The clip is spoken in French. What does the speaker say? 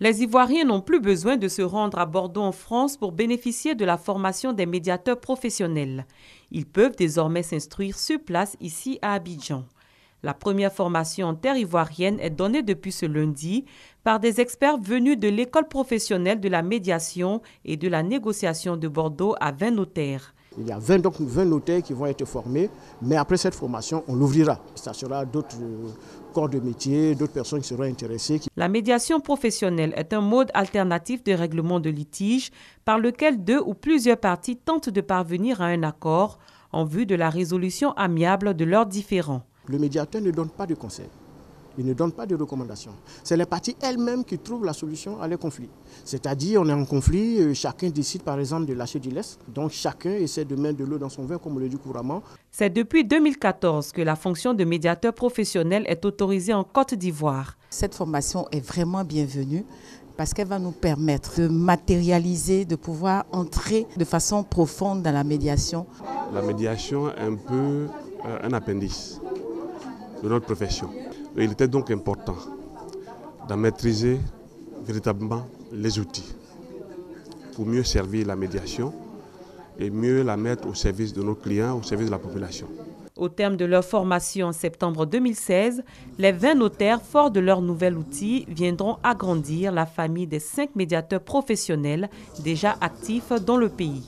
Les Ivoiriens n'ont plus besoin de se rendre à Bordeaux en France pour bénéficier de la formation des médiateurs professionnels. Ils peuvent désormais s'instruire sur place ici à Abidjan. La première formation en terre ivoirienne est donnée depuis ce lundi par des experts venus de l'école professionnelle de la médiation et de la négociation de Bordeaux à 20 notaires. Il y a 20 notaires qui vont être formés, mais après cette formation, on l'ouvrira. Ça sera d'autres corps de métier, d'autres personnes qui seront intéressées. La médiation professionnelle est un mode alternatif de règlement de litige par lequel deux ou plusieurs parties tentent de parvenir à un accord en vue de la résolution amiable de leurs différends. Le médiateur ne donne pas de conseils, il ne donne pas de recommandations. C'est les parties elles-mêmes qui trouvent la solution à leurs conflits. C'est-à-dire, on est en conflit, chacun décide par exemple de lâcher du lest, donc chacun essaie de mettre de l'eau dans son vin, comme on le dit couramment. C'est depuis 2014 que la fonction de médiateur professionnel est autorisée en Côte d'Ivoire. Cette formation est vraiment bienvenue parce qu'elle va nous permettre de matérialiser, de pouvoir entrer de façon profonde dans la médiation. La médiation est un peu un appendice de notre profession. Il était donc important de maîtriser véritablement les outils pour mieux servir la médiation et mieux la mettre au service de nos clients, au service de la population. Au terme de leur formation en septembre 2016, les 20 notaires, forts de leur nouvel outil, viendront agrandir la famille des 5 médiateurs professionnels déjà actifs dans le pays.